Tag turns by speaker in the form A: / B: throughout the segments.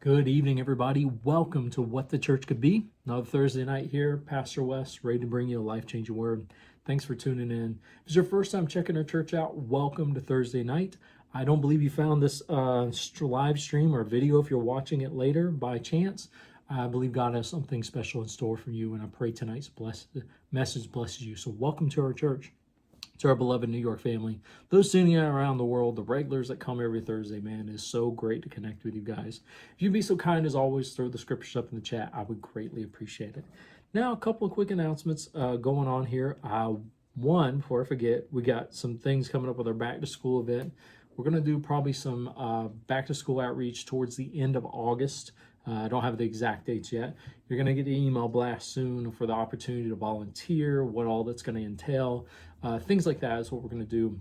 A: Good evening, everybody. Welcome to What the Church Could Be. Another Thursday night here. Pastor Wes, ready to bring you a life-changing word. Thanks for tuning in. If it's your first time checking our church out, welcome to Thursday night. I don't believe you found this live stream or video if you're watching it later by chance. I believe God has something special in store for you, and I pray tonight's message blesses you. So welcome to our church. To our beloved New York family, those tuning in around the world, the regulars that come every Thursday, man, it is so great to connect with you guys. If you'd be so kind as always, throw the scriptures up in the chat. I would greatly appreciate it. Now, a couple of quick announcements going on here. One, before I forget, we got some things coming up with our back to school event. We're going to do probably some back to school outreach towards the end of August. I don't have the exact dates yet. You're going to get an email blast soon for the opportunity to volunteer, what all that's going to entail. Things like that is what we're going to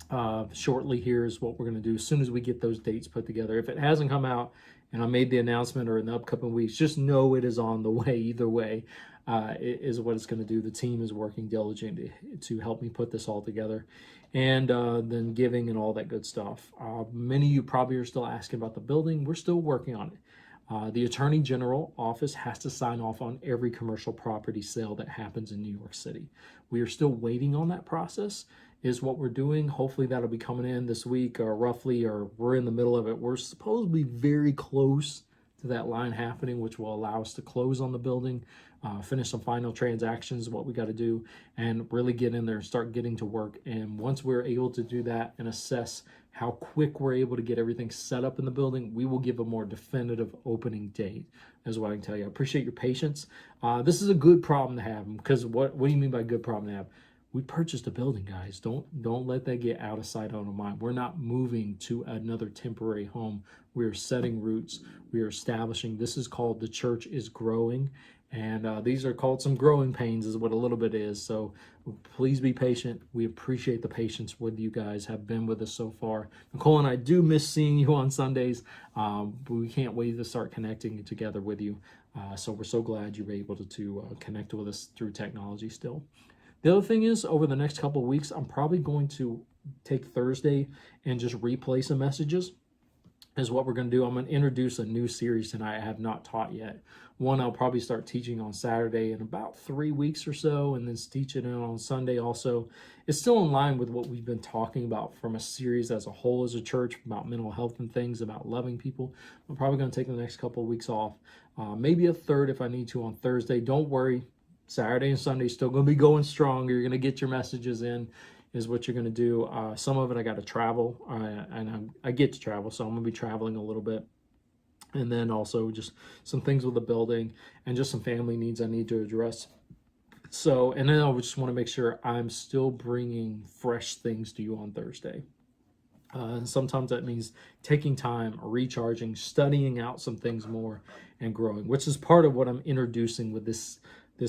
A: do shortly. Here is what we're going to do as soon as we get those dates put together. If it hasn't come out and I made the announcement or in the upcoming weeks, just know it is on the way. Either way, it is what it's going to do. The team is working diligently to help me put this all together, and then giving and all that good stuff. Many of you probably are still asking about the building. We're still working on it. The Attorney General office has to sign off on every commercial property sale that happens in New York City. We are still waiting on that process, is what we're doing. Hopefully that'll be coming in this week or roughly, or we're in the middle of it. We're supposed to be very close to that line happening, which will allow us to close on the building, finish some final transactions, what we got to do, and really get in there and start getting to work. And once we're able to do that and assess how quick we're able to get everything set up in the building, we will give a more definitive opening date, is what I can tell you. I appreciate your patience. This is a good problem to have, because what do you mean by good problem to have? We purchased a building, guys. Don't let that get out of sight, out of mind. We're not moving to another temporary home. We are setting roots. We are establishing. This is called The Church is Growing. And these are called some growing pains, is what a little bit is. So please be patient. We appreciate the patience with you guys have been with us so far. Nicole and I do miss seeing you on Sundays, but we can't wait to start connecting together with you. So we're so glad you were able to connect with us through technology still. The other thing is, over the next couple of weeks, I'm probably going to take Thursday and just replay some messages, is what we're going to do. I'm going to introduce a new series tonight I have not taught yet. One I'll probably start teaching on Saturday in about 3 weeks or so, and then teach it on Sunday also. It's still in line with what we've been talking about from a series as a whole as a church, about mental health and things, about loving people. I'm probably going to take the next couple of weeks off. Maybe a third if I need to on Thursday. Don't worry. Saturday and Sunday still going to be going strong. You're going to get your messages in, is what you're going to do. Some of it I got to travel, and I get to travel, so I'm going to be traveling a little bit. And then also just some things with the building and just some family needs I need to address. So, and then I just want to make sure I'm still bringing fresh things to you on Thursday. And sometimes that means taking time, recharging, studying out some things more, and growing, which is part of what I'm introducing with this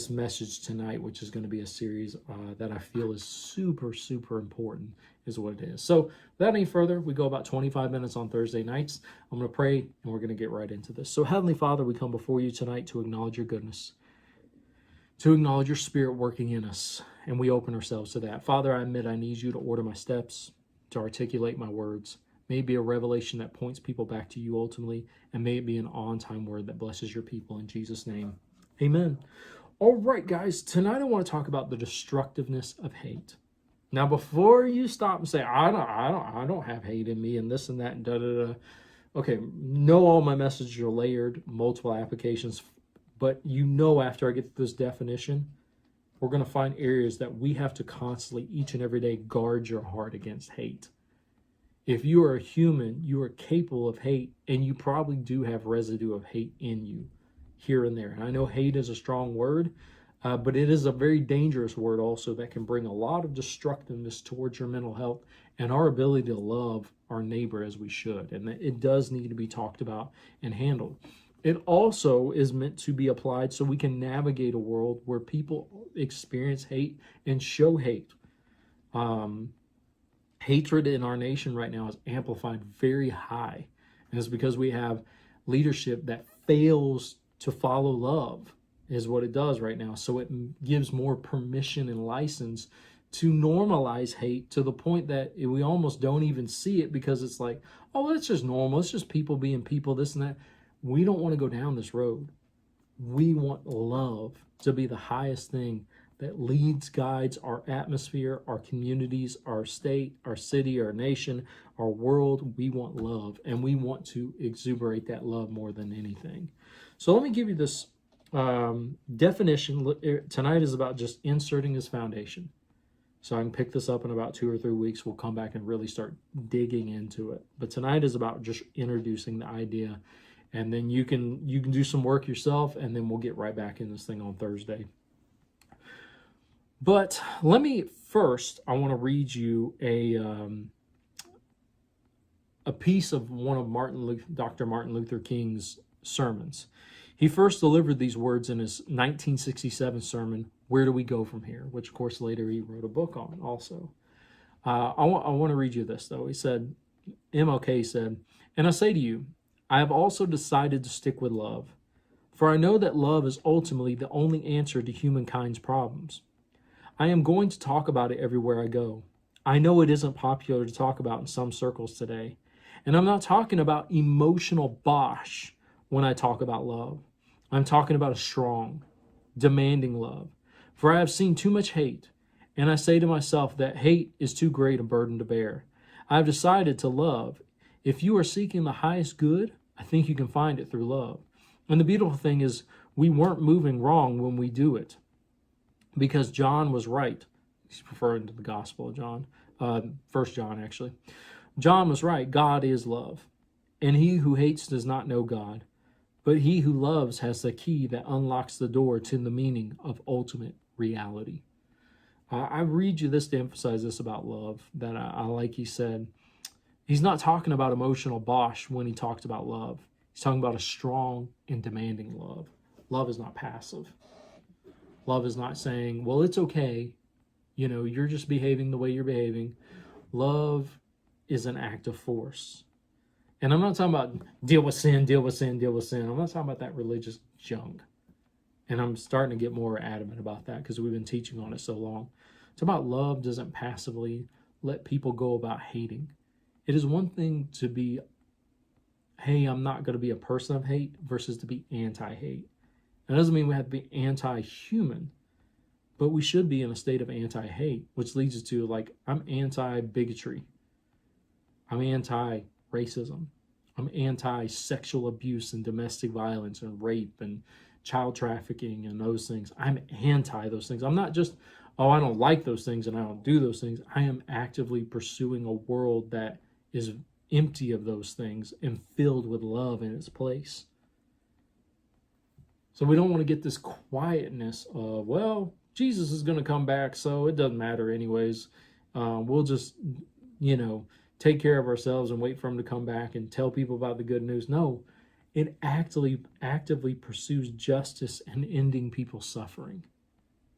A: message tonight, which is going to be a series that I feel is super, super important, is what it is. So without any further, we go about 25 minutes on Thursday nights. I'm going to pray, and we're going to get right into this. So Heavenly Father, we come before you tonight to acknowledge your goodness, to acknowledge your Spirit working in us, and we open ourselves to that. Father, I admit I need you to order my steps, to articulate my words. May it be a revelation that points people back to you ultimately, and may it be an on-time word that blesses your people. In Jesus' name, amen. All right, guys, tonight I want to talk about the destructiveness of hate. Now, before you stop and say, I don't have hate in me and this and that and da-da-da. Okay, know all my messages are layered, multiple applications, but you know after I get to this definition, we're going to find areas that we have to constantly, each and every day, guard your heart against hate. If you are a human, you are capable of hate, and you probably do have residue of hate in you. Here and there. And I know hate is a strong word, but it is a very dangerous word also that can bring a lot of destructiveness towards your mental health and our ability to love our neighbor as we should. And it does need to be talked about and handled. It also is meant to be applied so we can navigate a world where people experience hate and show hate. Hatred in our nation right now is amplified very high. And it's because we have leadership that fails to follow love, is what it does right now. So it gives more permission and license to normalize hate to the point that we almost don't even see it, because it's like, oh, it's just normal. It's just people being people, this and that. we don't want to go down this road. We want love to be the highest thing that leads, guides our atmosphere, our communities, our state, our city, our nation, our world. We want love, and we want to exuberate that love more than anything. So let me give you this definition. Tonight is about just inserting this foundation. So I can pick this up in about 2 or 3 weeks. We'll come back and really start digging into it. But tonight is about just introducing the idea, and then you can do some work yourself, and then we'll get right back in this thing on Thursday. But let me first, I want to read you a piece of one of Dr. Martin Luther King's sermons. He first delivered these words in his 1967 sermon, "Where Do We Go From Here?" which, of course, later he wrote a book on also. I want to read you this, though. He said, MLK said, "And I say to you, I have also decided to stick with love, for I know that love is ultimately the only answer to humankind's problems. I am going to talk about it everywhere I go. I know it isn't popular to talk about in some circles today, and I'm not talking about emotional bosh when I talk about love. I'm talking about a strong, demanding love. For I have seen too much hate, and I say to myself that hate is too great a burden to bear. I have decided to love. If you are seeking the highest good, I think you can find it through love. And the beautiful thing is, we weren't moving wrong when we do it, because John was right." He's referring to the Gospel of John, 1 John actually. John was right. God is love, and he who hates does not know God. But he who loves has the key that unlocks the door to the meaning of ultimate reality. I read you this to emphasize this about love, that I like he said. He's not talking about emotional bosh when he talks about love. He's talking about a strong and demanding love. Love is not passive. Love is not saying, well, it's okay. You're just behaving the way you're behaving. Love is an act of force. And I'm not talking about deal with sin, deal with sin, deal with sin. I'm not talking about that religious junk. And I'm starting to get more adamant about that because we've been teaching on it so long. It's about love doesn't passively let people go about hating. It is one thing to be, hey, I'm not going to be a person of hate, versus to be anti-hate. That doesn't mean we have to be anti-human, but we should be in a state of anti-hate, which leads us to, like, I'm anti-bigotry. I'm anti-racism. I'm anti-sexual abuse and domestic violence and rape and child trafficking and those things. I'm anti those things. I'm not just, oh, I don't like those things and I don't do those things. I am actively pursuing a world that is empty of those things and filled with love in its place. So we don't want to get this quietness of, well, Jesus is going to come back, so it doesn't matter anyways. We'll just, take care of ourselves and wait for him to come back and tell people about the good news. No, it actively pursues justice and ending people's suffering,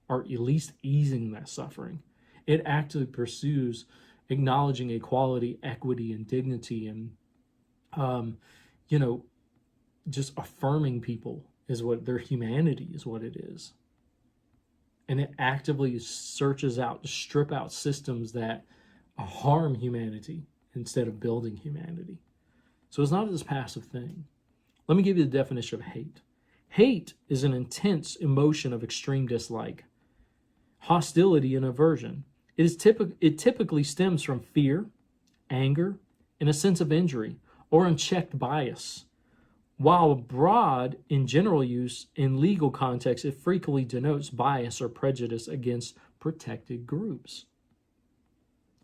A: or at least easing that suffering. It actively pursues acknowledging equality, equity, and dignity, and, just affirming people is what their humanity is, what it is. And it actively searches out to strip out systems that harm humanity instead of building humanity. So it's not this passive thing. Let me give you the definition of hate. Hate is an intense emotion of extreme dislike, hostility, and aversion. It typically stems from fear, anger, and a sense of injury or unchecked bias. While broad in general use, in legal context, it frequently denotes bias or prejudice against protected groups.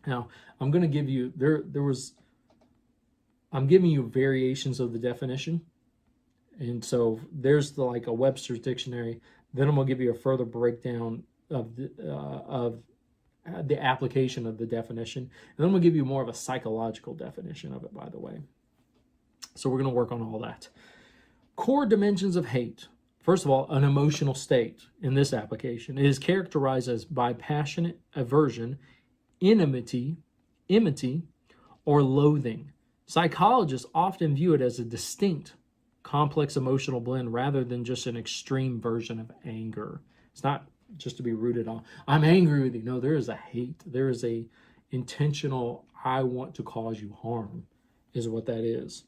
A: Now, I'm going to give you, I'm giving you variations of the definition. And so there's like a Webster's dictionary. Then I'm going to give you a further breakdown of the application of the definition. And then I'm going to give you more of a psychological definition of it, by the way. So we're going to work on all that. Core dimensions of hate. First of all, an emotional state in this application. It is characterized as by passionate aversion, enmity, or loathing. Psychologists often view it as a distinct, complex emotional blend rather than just an extreme version of anger. It's not just to be rooted on, I'm angry with you. No, there is a hate. There is a intentional, I want to cause you harm, is what that is.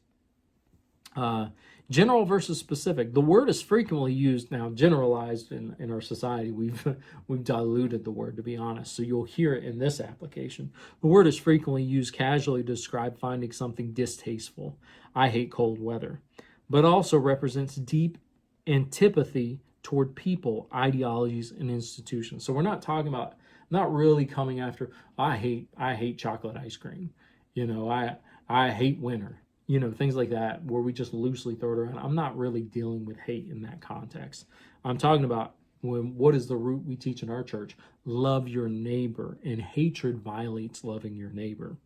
A: General versus specific. The word is frequently used now, generalized in our society. We've diluted the word, to be honest. So you'll hear it in this application. The word is frequently used casually to describe finding something distasteful. I hate cold weather. But also represents deep antipathy toward people, ideologies, and institutions. So we're not talking about, not really coming after, I hate chocolate ice cream. I hate winter. Things like that, where we just loosely throw it around. I'm not really dealing with hate in that context. I'm talking about what is the root we teach in our church? Love your neighbor, and hatred violates loving your neighbor,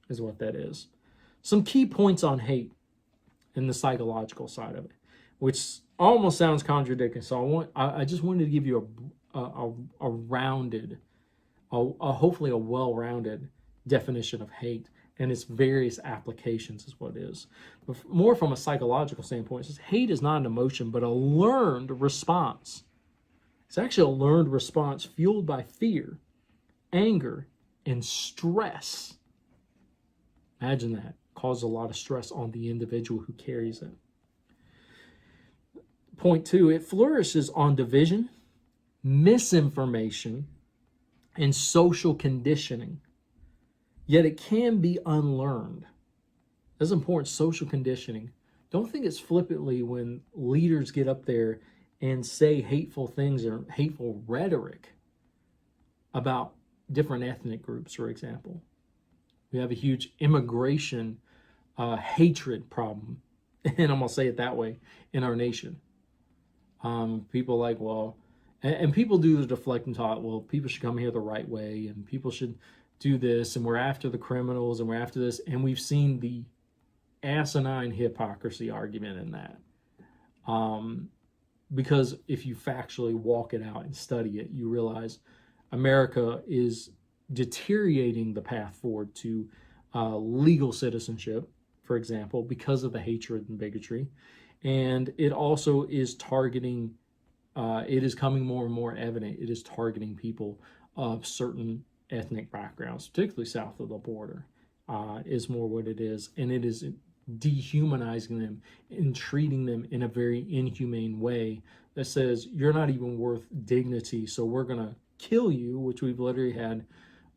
A: is what that is. Some key points on hate and the psychological side of it, which almost sounds contradicting. So I just wanted to give you a rounded, hopefully a well-rounded definition of hate and its various applications is what it is. But more from a psychological standpoint, it says hate is not an emotion, but a learned response. It's actually a learned response fueled by fear, anger, and stress. Imagine that. Causes a lot of stress on the individual who carries it. Point 2, it flourishes on division, misinformation, and social conditioning. Yet it can be unlearned. That's important, social conditioning. Don't think it's flippantly when leaders get up there and say hateful things or hateful rhetoric about different ethnic groups, for example. We have a huge immigration hatred problem, and I'm going to say it that way, in our nation. People like, well, and people do the deflect and talk, well, people should come here the right way, and people should do this, and we're after the criminals, and we're after this, and we've seen the asinine hypocrisy argument in that. Because if you factually walk it out and study it, you realize America is deteriorating the path forward to legal citizenship, for example, because of the hatred and bigotry. And it also is targeting, it is coming more and more evident, it is targeting people of certain ethnic backgrounds, particularly south of the border, is more what it is. And it is dehumanizing them and treating them in a very inhumane way that says, you're not even worth dignity, so we're going to kill you, which we've literally had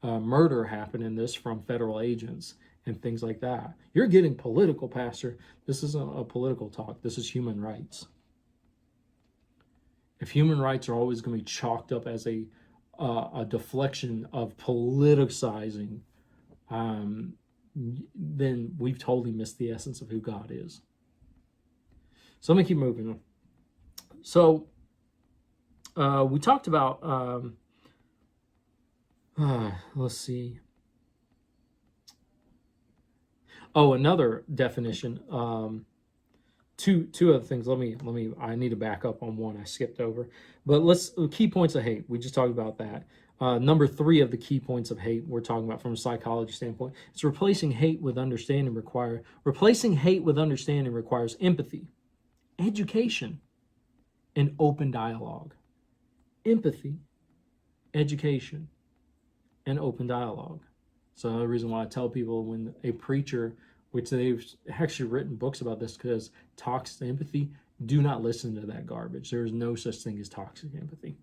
A: murder happen in this from federal agents and things like that. You're getting political, Pastor. This isn't a political talk. This is human rights. If human rights are always going to be chalked up as a deflection of politicizing, then we've totally missed the essence of who God is. So let me keep moving. So we talked about, let's see. Oh, another definition. Two other things. I need to back up on one I skipped over. But key points of hate. We just talked about that. Number 3 of the key points of hate we're talking about from a psychology standpoint. It's replacing hate with understanding requires empathy, education, and open dialogue. Empathy, education, and open dialogue. So another reason why I tell people when a preacher, which they've actually written books about this, because toxic empathy, do not listen to that garbage. There is no such thing as toxic empathy.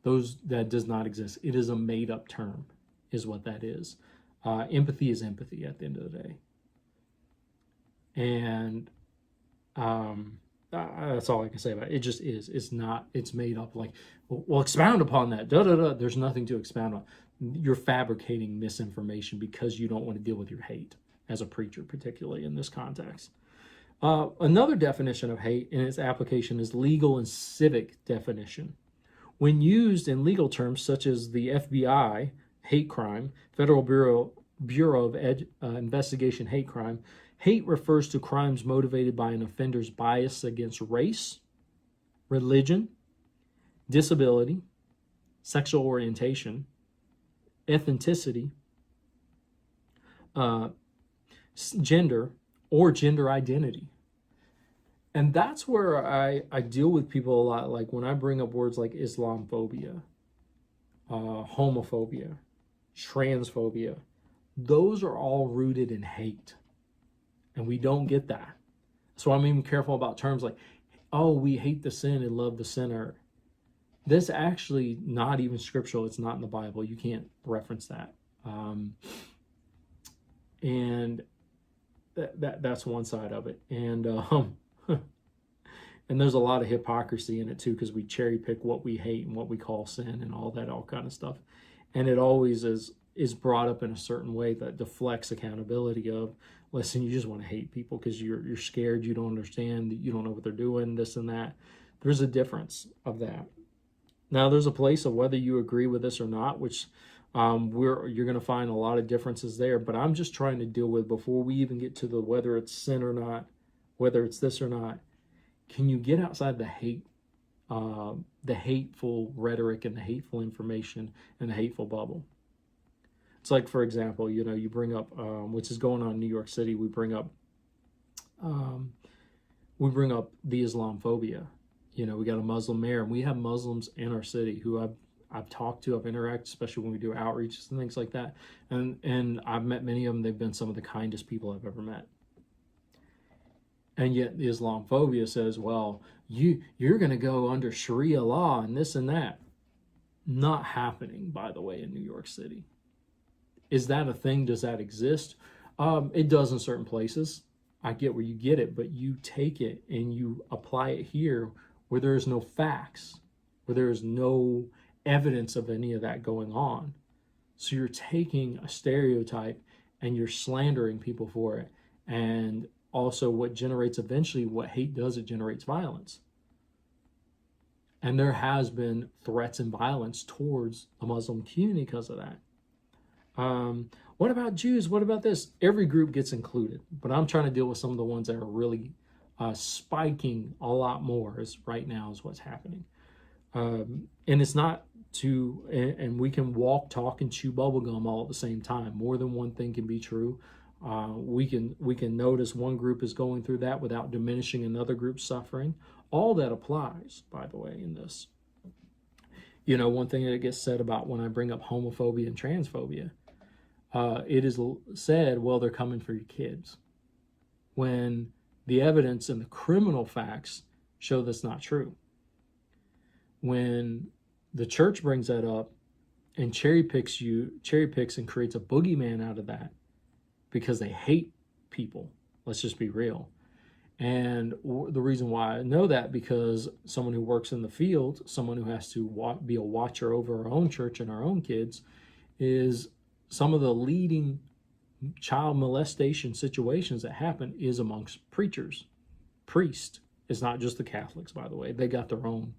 A: That does not exist. It is a made-up term, is what that is. Empathy is empathy at the end of the day. And that's all I can say about it. It just is. It's not. It's made up. Like, well, expound upon that. There's nothing to expound on. You're fabricating misinformation because you don't want to deal with your hate as a preacher, particularly in this context. Another definition of hate in its application is legal and civic definition. When used in legal terms such as the FBI, hate crime, Federal Bureau of Investigation, hate crime, hate refers to crimes motivated by an offender's bias against race, religion, disability, sexual orientation, ethnicity, gender, or gender identity. And that's where I deal with people a lot, like when I bring up words like Islamophobia, homophobia, transphobia. Those are all rooted in hate. And we don't get that, So I'm even careful about terms like, oh, we hate the sin and love the sinner. This actually not even scriptural. It's not in the Bible. You can't reference that. And that's one side of it. And and there's a lot of hypocrisy in it too, because we cherry pick what we hate and what we call sin and all kind of stuff. And it always is brought up in a certain way that deflects accountability of, listen, you just want to hate people because you're scared, you don't understand, you don't know what they're doing, this and that. There's a difference of that. Now, there's a place of whether you agree with this or not, which you're going to find a lot of differences there. But I'm just trying to deal with, before we even get to the whether it's sin or not, whether it's this or not, can you get outside the hateful rhetoric and the hateful information and the hateful bubble? It's like, for example, you bring up, which is going on in New York City, we bring up the Islamophobia. We got a Muslim mayor, and we have Muslims in our city who I've talked to, I've interacted, especially when we do outreaches and things like that. And I've met many of them. They've been some of the kindest people I've ever met. And yet the Islamophobia says, well, you're going to go under Sharia law and this and that. Not happening, by the way, in New York City. Is that a thing? Does that exist? It does in certain places. I get where you get it, but you take it and you apply it here where there is no facts, where there is no evidence of any of that going on. So you're taking a stereotype and you're slandering people for it. And also what generates eventually, what hate does, it generates violence. And there has been threats and violence towards the Muslim community because of that. What about Jews? What about this? Every group gets included, but I'm trying to deal with some of the ones that are really spiking a lot more right now is what's happening. And it's not and we can walk, talk, and chew bubblegum all at the same time. More than one thing can be true. We can notice one group is going through that without diminishing another group's suffering. All that applies, by the way, in this. One thing that gets said about when I bring up homophobia and transphobia, it is said, well, they're coming for your kids. When the evidence and the criminal facts show that's not true. When the church brings that up and cherry picks and creates a boogeyman out of that because they hate people. Let's just be real. And the reason why I know that, because someone who works in the field, someone who has to be a watcher over our own church and our own kids, is some of the leading child molestation situations that happen is amongst preachers, priests. It's not just the Catholics, by the way. They got their own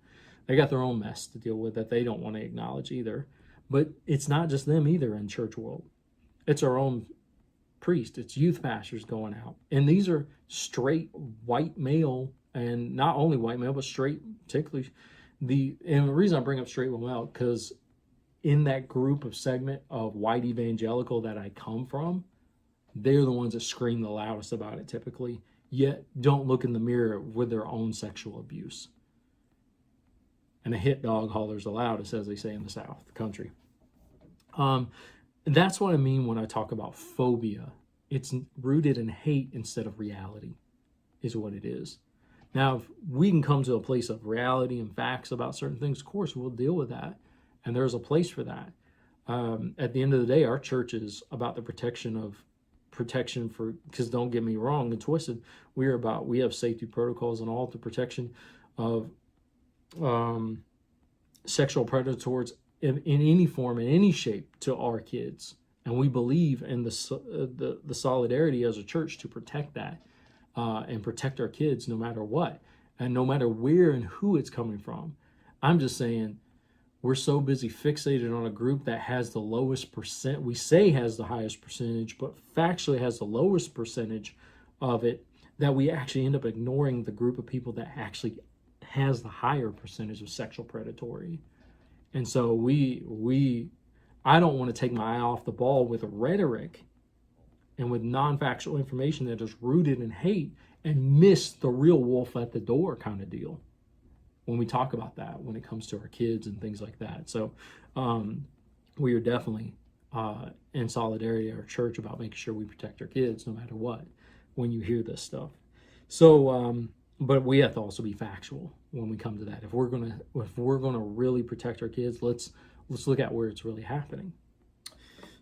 A: mess to deal with that they don't want to acknowledge either. But it's not just them either in church world. It's our own priest. It's youth pastors going out. And these are straight white male, and not only white male, but straight, particularly and the reason I bring up straight male, because in that group of segment of white evangelical that I come from, they're the ones that scream the loudest about it typically, yet don't look in the mirror with their own sexual abuse. And a hit dog hollers the loudest, as they say in the South, the country. That's what I mean when I talk about phobia. It's rooted in hate instead of reality, is what it is. Now, if we can come to a place of reality and facts about certain things, of course, we'll deal with that. And there's a place for that. At the end of the day, our church is about the protection for, because don't get me wrong and twisted, we have safety protocols and all the protection of sexual predators in any form, in any shape to our kids. And we believe in the solidarity as a church to protect that and protect our kids no matter what, and no matter where and who it's coming from. I'm just saying, we're so busy fixated on a group that has the lowest percent, we say has the highest percentage, but factually has the lowest percentage of it, that we actually end up ignoring the group of people that actually has the higher percentage of sexual predatory. And so I don't want to take my eye off the ball with rhetoric and with non-factual information that is rooted in hate and miss the real wolf at the door kind of deal when we talk about that, when it comes to our kids and things like that. So we are definitely in solidarity at our church about making sure we protect our kids no matter what when you hear this stuff. So, but we have to also be factual when we come to that. If we're gonna really protect our kids, let's look at where it's really happening.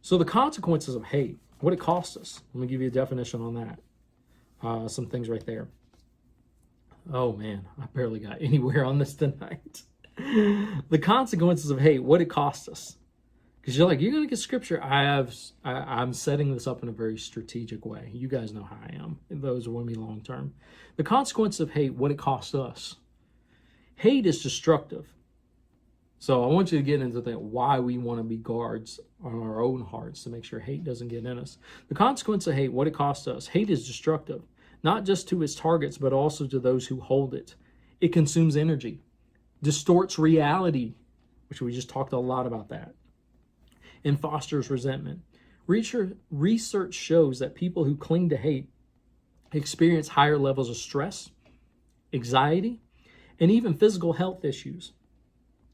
A: So the consequences of hate, what it costs us. Let me give you a definition on that. Some things right there. Oh man, I barely got anywhere on this tonight. The consequences of hate, what it costs us. Because you're like, you're going to get scripture. I'm setting this up in a very strategic way. You guys know how I am. Those are with me long term. The consequence of hate, what it costs us. Hate is destructive. So I want you to get into why we want to be guards on our own hearts to make sure hate doesn't get in us. The consequence of hate, what it costs us. Hate is destructive, not just to its targets, but also to those who hold it. It consumes energy, distorts reality, which we just talked a lot about that, and fosters resentment. Research shows that people who cling to hate experience higher levels of stress, anxiety, and even physical health issues.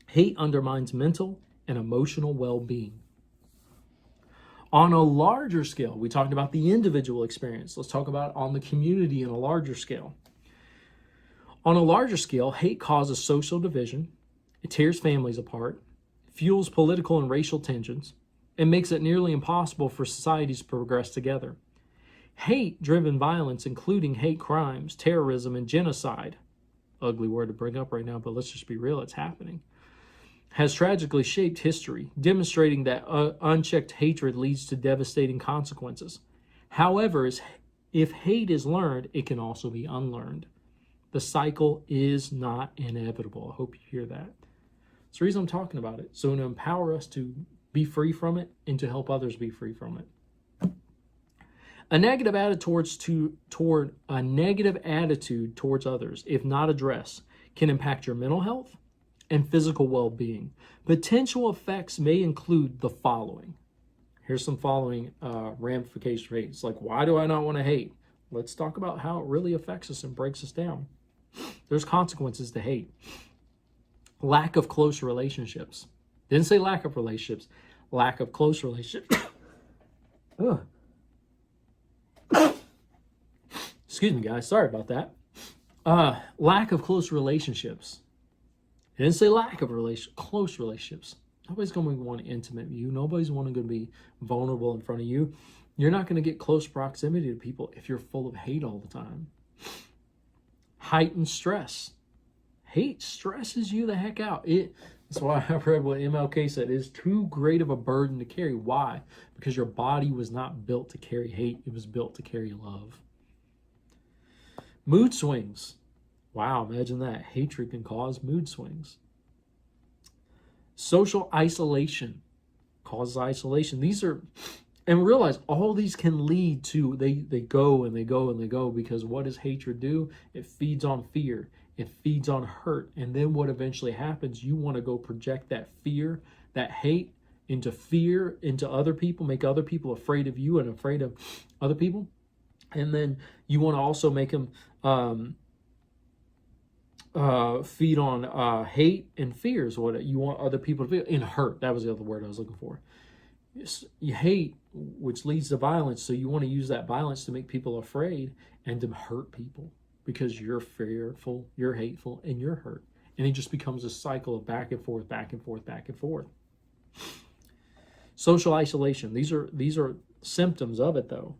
A: Hate undermines mental and emotional well-being. On a larger scale, we talked about the individual experience. Let's talk about on the community in a larger scale. On a larger scale, hate causes social division, it tears families apart, fuels political and racial tensions, and makes it nearly impossible for societies to progress together. Hate-driven violence, including hate crimes, terrorism, and genocide, ugly word to bring up right now, but let's just be real, it's happening, has tragically shaped history, demonstrating that unchecked hatred leads to devastating consequences. However, if hate is learned, it can also be unlearned. The cycle is not inevitable. I hope you hear that. That's the reason I'm talking about it. So to empower us to be free from it and to help others be free from it. A negative attitude towards others, if not addressed, can impact your mental health and physical well-being. Potential effects may include the following. Here's some following ramifications for hate. It's like, why do I not want to hate? Let's talk about how it really affects us and breaks us down. There's consequences to hate. Lack of close relationships. Didn't say lack of relationships. Lack of close relationships. Excuse me, guys. Sorry about that. Lack of close relationships. It didn't say lack of close relationships. Nobody's going to want intimate with you. Nobody's going to be vulnerable in front of you. You're not going to get close proximity to people if you're full of hate all the time. Heightened stress. Hate stresses you the heck out. That's why I read what MLK said. It is too great of a burden to carry. Why? Because your body was not built to carry hate. It was built to carry love. Mood swings. Wow, imagine that. Hatred can cause mood swings. Social isolation causes isolation. And realize all these can lead to, they go and they go and they go, because what does hatred do? It feeds on fear. It feeds on hurt. And then what eventually happens, you want to go project that fear, that hate into fear, into other people, make other people afraid of you and afraid of other people. And then you want to also make them feed on hate and fears. What you want other people to feel, and hurt. That was the other word I was looking for. You hate, which leads to violence. So you want to use that violence to make people afraid and to hurt people because you're fearful, you're hateful, and you're hurt. And it just becomes a cycle of back and forth, back and forth, back and forth. Social isolation. These are symptoms of it, though.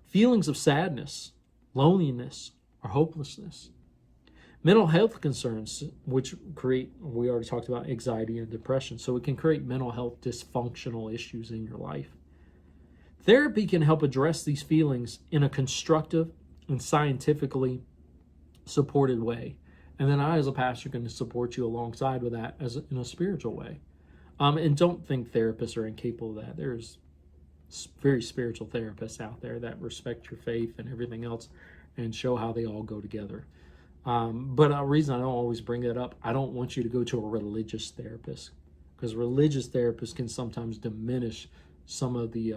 A: Feelings of sadness, loneliness, or hopelessness. Mental health concerns, which create, we already talked about anxiety and depression, so it can create mental health dysfunctional issues in your life. Therapy can help address these feelings in a constructive and scientifically supported way. And then I, as a pastor, can support you alongside with that in a spiritual way. And don't think therapists are incapable of that. There's very spiritual therapists out there that respect your faith and everything else and show how they all go together. But a reason I don't always bring that up, I don't want you to go to a religious therapist, because religious therapists can sometimes diminish some of the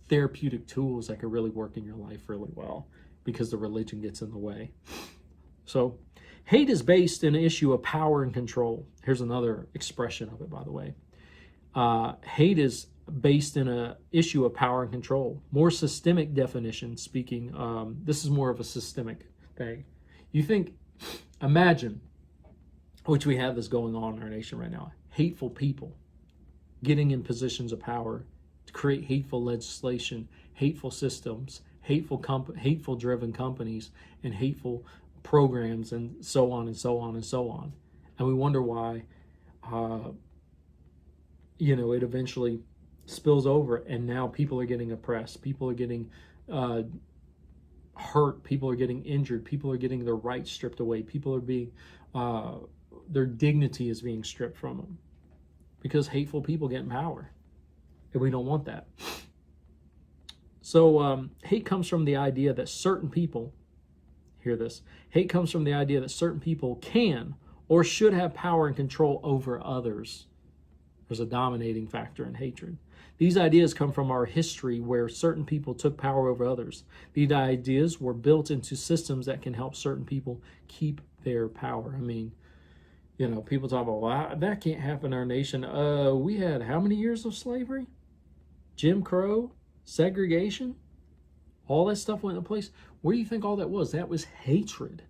A: therapeutic tools that can really work in your life really well, because the religion gets in the way. So hate is based in an issue of power and control. Here's another expression of it, by the way. Hate is based in a issue of power and control. More systemic definition speaking, this is more of a systemic thing. You think, imagine, which we have this going on in our nation right now, hateful people getting in positions of power to create hateful legislation, hateful systems, hateful driven companies, and hateful programs, and so on and so on and so on. And we wonder why, it eventually spills over, and now people are getting oppressed, people are getting hurt, people are getting injured, people are getting their rights stripped away, people are being, their dignity is being stripped from them because hateful people get in power, and we don't want that. So hate comes from the idea that certain people, hear this, hate comes from the idea that certain people can or should have power and control over others. There's a dominating factor in hatred. These ideas come from our history where certain people took power over others. These ideas were built into systems that can help certain people keep their power. I mean, people talk about, well, that can't happen in our nation. We had how many years of slavery? Jim Crow, segregation, all that stuff went into place. Where do you think all that was? That was hatred.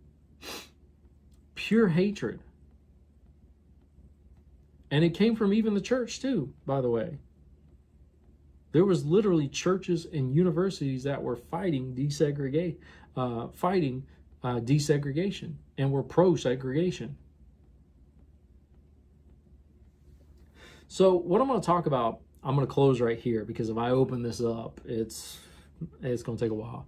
A: Pure hatred. And it came from even the church too, by the way. There was literally churches and universities that were fighting desegregation and were pro-segregation. So what I'm going to talk about, I'm going to close right here, because if I open this up, it's going to take a while.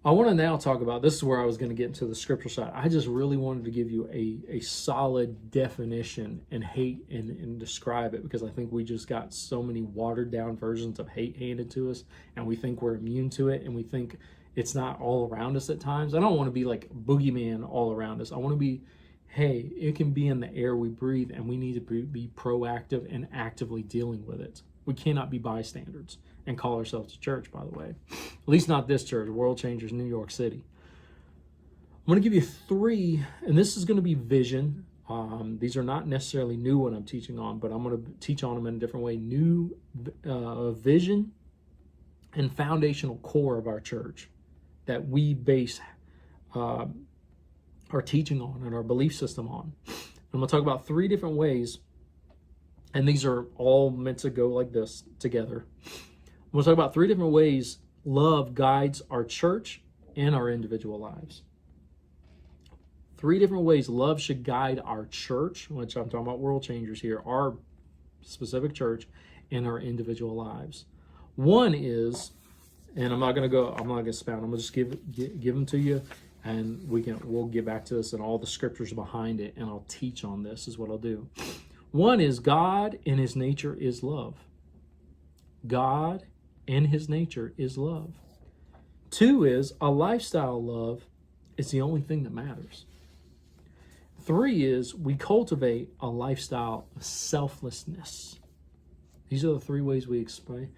A: I want to now talk about, this is where I was going to get into the scriptural side. I just really wanted to give you a solid definition and hate and describe it, because I think we just got so many watered down versions of hate handed to us, and we think we're immune to it, and we think it's not all around us at times. I don't want to be like boogeyman all around us. I want to be, hey, it can be in the air we breathe, and we need to be proactive and actively dealing with it. We cannot be bystanders and call ourselves a church, by the way. At least not this church, World Changers, New York City. I'm going to give you 3, and this is going to be vision. These are not necessarily new what I'm teaching on, but I'm going to teach on them in a different way. New vision and foundational core of our church that we base our teaching on and our belief system on. I'm going to talk about 3 different ways, and these are all meant to go like this together. I'm going to talk about 3 different ways love guides our church and our individual lives. 3 different ways love should guide our church, which I'm talking about World Changers here, our specific church, and our individual lives. One is, and I'm not going to expound, I'm going to just give them to you, and we'll get back to this and all the scriptures behind it, and I'll teach on this is what I'll do. One is God in his nature is love. God in his nature is love. 2 is a lifestyle of love is the only thing that matters. 3 is we cultivate a lifestyle of selflessness. These are the 3 ways we explain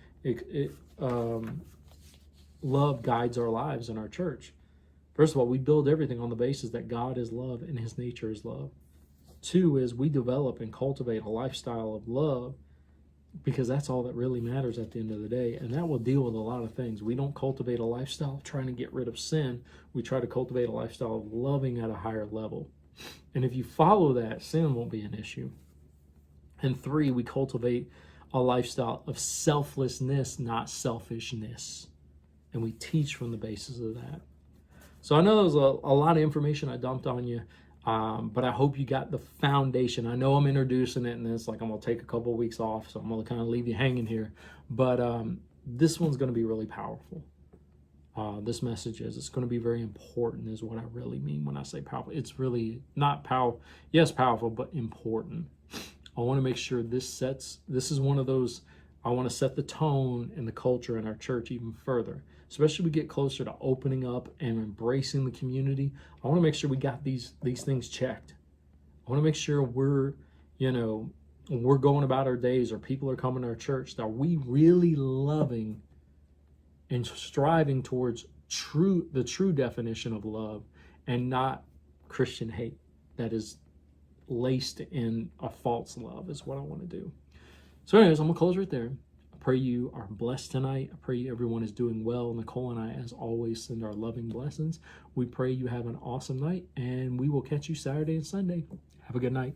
A: love guides our lives in our church. First of all, we build everything on the basis that God is love and his nature is love. 2 is we develop and cultivate a lifestyle of love, because that's all that really matters at the end of the day, and that will deal with a lot of things. We don't cultivate a lifestyle of trying to get rid of sin. We try to cultivate a lifestyle of loving at a higher level. And if you follow that, sin won't be an issue. And 3, we cultivate a lifestyle of selflessness, not selfishness. And we teach from the basis of that. So I know there was a lot of information I dumped on you. But I hope you got the foundation. I know I'm introducing it, and it's like I'm going to take a couple of weeks off, so I'm going to kind of leave you hanging here. But this one's going to be really powerful. This message it's going to be very important is what I really mean when I say powerful. It's really not powerful. Yes, powerful, but important. I want to make sure this is one of those, I want to set the tone and the culture in our church even further. Especially as we get closer to opening up and embracing the community, I want to make sure we got these things checked. I want to make sure we're going about our days, or people are coming to our church, that we really loving and striving towards the true definition of love, and not Christian hate that is laced in a false love is what I want to do. So anyways, I'm going to close right there. pray you are blessed tonight. I pray everyone is doing well. Nicole and I, as always, send our loving blessings. We pray you have an awesome night, and we will catch you Saturday and Sunday. Have a good night.